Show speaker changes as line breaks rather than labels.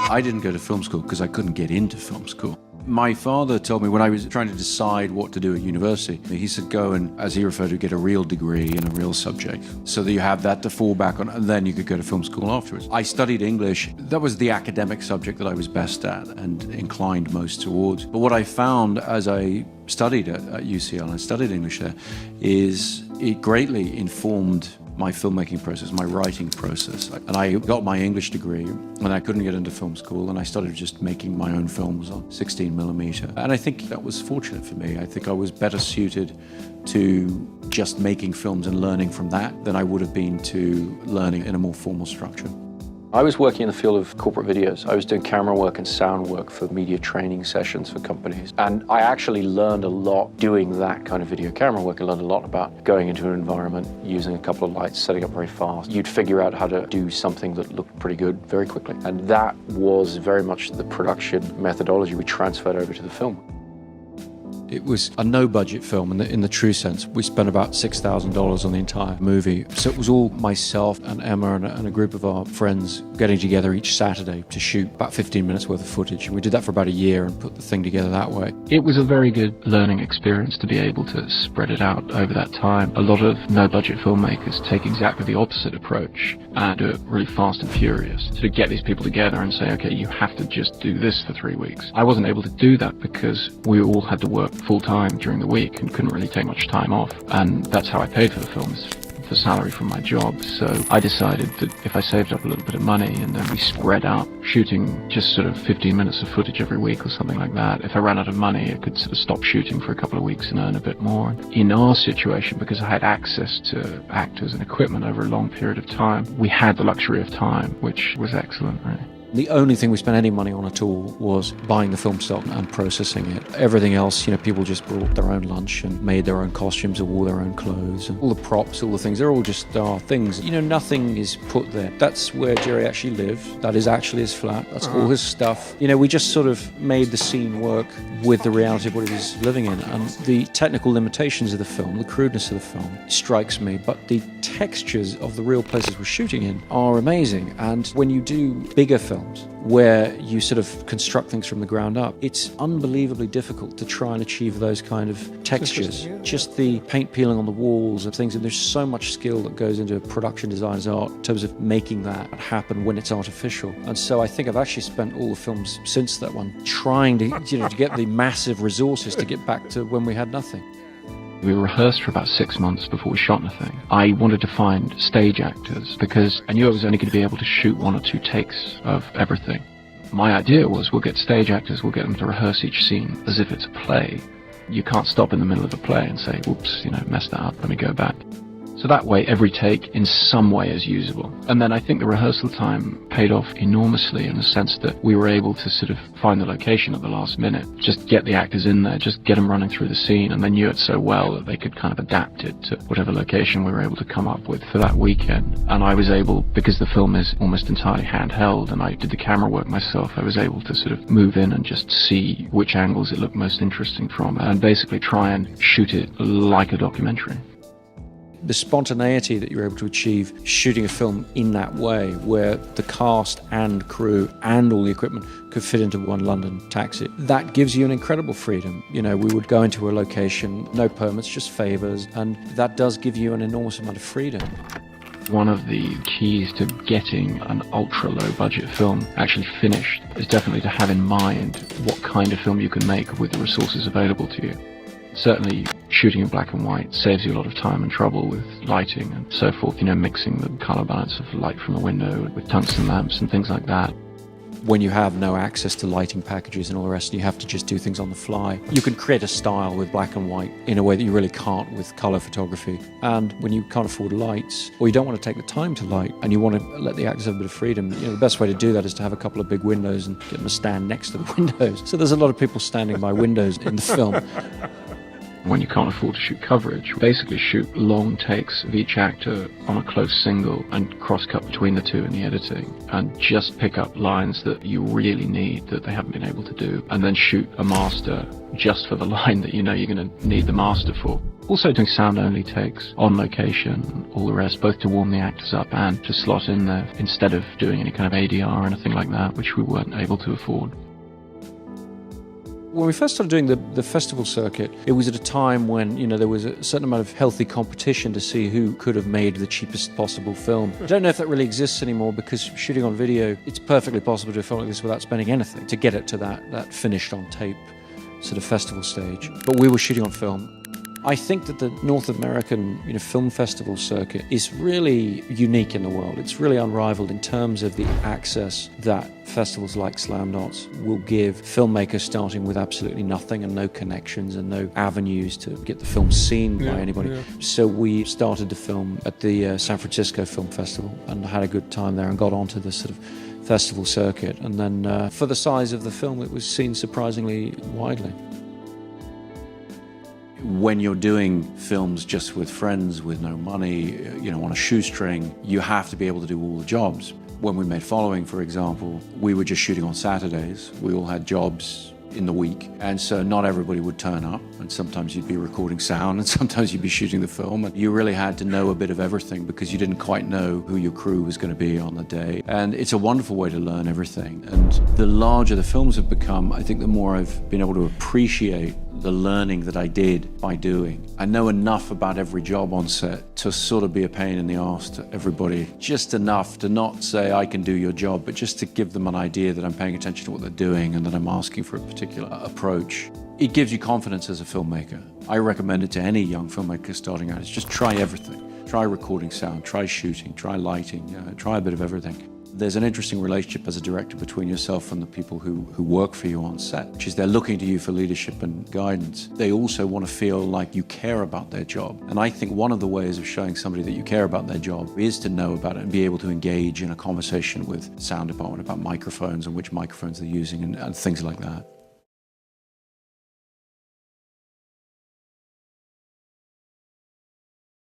I didn't go to film school because I couldn't get into film school. My father told me when I was trying to decide what to do at university, he said go and, as he referred to, get a real degree in a real subject so that you have that to fall back on, and then you could go to film school afterwards. I studied English. That was the academic subject that I was best at and inclined most towards. But what I found as I studied at UCL and studied English there is it greatly informed my filmmaking process, my writing process. And I got my English degree and I couldn't get into film school, and I started just making my own films on 16mm. And I think that was fortunate for me. I think I was better suited to just making films and learning from that than I would have been to learning in a more formal structure.
I was working in the field of corporate videos. I was doing camera work and sound work for media training sessions for companies. And I actually learned a lot doing that kind of video camera work. I learned a lot about going into an environment, using a couple of lights, setting up very fast. You'd figure out how to do something that looked pretty good very quickly. And that was very much the production methodology we transferred over to the film.
It was a no-budget film in the true sense. We spent about $6,000 on the entire movie. So it was all myself and Emma and a group of our friends getting together each Saturday to shoot about 15 minutes worth of footage. And we did that for about a year and put the thing together that way.
It was a very good learning experience to be able to spread it out over that time. A lot of no-budget filmmakers take exactly the opposite approach and do it really fast and furious. To get these people together and say, okay, you have to just do this for 3 weeks. I wasn't able to do that because we all had to work full-time during the week and couldn't really take much time off, and that's how I paid for the films, the salary from my job. So I decided that if I saved up a little bit of money and then we spread out shooting just sort of 15 minutes of footage every week or something like that, if I ran out of money I could sort of stop shooting for a couple of weeks and earn a bit more. In our situation, because I had access to actors and equipment over a long period of time, we had the luxury of time, which was excellent, really.
The only thing we spent any money on at all was buying the film stock and processing it. Everything else, people just brought their own lunch and made their own costumes or wore their own clothes. And all the props, all the things, they're all just our things. Nothing is put there. That's where Jerry actually lived. That is actually his flat. That's all his stuff. We just sort of made the scene work with the reality of what he was living in. And the technical limitations of the film, the crudeness of the film, strikes me. But the textures of the real places we're shooting in are amazing. And when you do bigger films, where you sort of construct things from the ground up, it's unbelievably difficult to try and achieve those kind of textures. Just the paint peeling on the walls and things, and there's so much skill that goes into production designer's art in terms of making that happen when it's artificial. And so I think I've actually spent all the films since that one trying to, to get the massive resources to get back to when we had nothing.
We rehearsed for about 6 months before we shot anything. I wanted to find stage actors because I knew I was only going to be able to shoot 1 or 2 takes of everything. My idea was we'll get stage actors, we'll get them to rehearse each scene as if it's a play. You can't stop in the middle of a play and say, whoops, messed that up, let me go back. So that way, every take in some way is usable. And then I think the rehearsal time paid off enormously in the sense that we were able to sort of find the location at the last minute, just get the actors in there, just get them running through the scene, and they knew it so well that they could kind of adapt it to whatever location we were able to come up with for that weekend. And I was able, because the film is almost entirely handheld and I did the camera work myself, I was able to sort of move in and just see which angles it looked most interesting from and basically try and shoot it like a documentary.
The spontaneity that you're able to achieve shooting a film in that way, where the cast and crew and all the equipment could fit into one London taxi, that gives you an incredible freedom. We would go into a location, no permits, just favours, and that does give you an enormous amount of freedom.
One of the keys to getting an ultra-low budget film actually finished is definitely to have in mind what kind of film you can make with the resources available to you. Certainly, shooting in black and white saves you a lot of time and trouble with lighting and so forth, mixing the colour balance of light from the window with tungsten lamps and things like that.
When you have no access to lighting packages and all the rest, and you have to just do things on the fly, you can create a style with black and white in a way that you really can't with colour photography. And when you can't afford lights, or you don't want to take the time to light, and you want to let the actors have a bit of freedom, the best way to do that is to have a couple of big windows and get them to stand next to the windows. So there's a lot of people standing by windows in the film.
When you can't afford to shoot coverage, basically shoot long takes of each actor on a close single and cross-cut between the two in the editing and just pick up lines that you really need that they haven't been able to do, and then shoot a master just for the line that you're going to need the master for. Also doing sound-only takes on location, all the rest, both to warm the actors up and to slot in there instead of doing any kind of ADR or anything like that, which we weren't able to afford.
When we first started doing the festival circuit, it was at a time when, there was a certain amount of healthy competition to see who could have made the cheapest possible film. I don't know if that really exists anymore, because shooting on video, it's perfectly possible to do a film like this without spending anything to get it to that finished on tape sort of festival stage. But we were shooting on film. I think that the North American film festival circuit is really unique in the world. It's really unrivaled in terms of the access that festivals like Slamdots will give filmmakers starting with absolutely nothing and no connections and no avenues to get the film seen by anybody. Yeah. So we started to film at the San Francisco Film Festival and had a good time there and got onto the sort of festival circuit. And then for the size of the film, it was seen surprisingly widely.
When you're doing films just with friends, with no money, on a shoestring, you have to be able to do all the jobs. When we made Following, for example, we were just shooting on Saturdays. We all had jobs in the week, and so not everybody would turn up, and sometimes you'd be recording sound and sometimes you'd be shooting the film, and you really had to know a bit of everything because you didn't quite know who your crew was going to be on the day. And it's a wonderful way to learn everything. And the larger the films have become, I think the more I've been able to appreciate the learning that I did by doing. I know enough about every job on set to sort of be a pain in the arse to everybody. Just enough to not say I can do your job, but just to give them an idea that I'm paying attention to what they're doing and that I'm asking for a particular approach. It gives you confidence as a filmmaker. I recommend it to any young filmmaker starting out. It's just try everything. Try recording sound, try shooting, try lighting, try a bit of everything. There's an interesting relationship as a director between yourself and the people who work for you on set, which is they're looking to you for leadership and guidance. They also want to feel like you care about their job. And I think one of the ways of showing somebody that you care about their job is to know about it and be able to engage in a conversation with the sound department about microphones and which microphones they're using and things like that.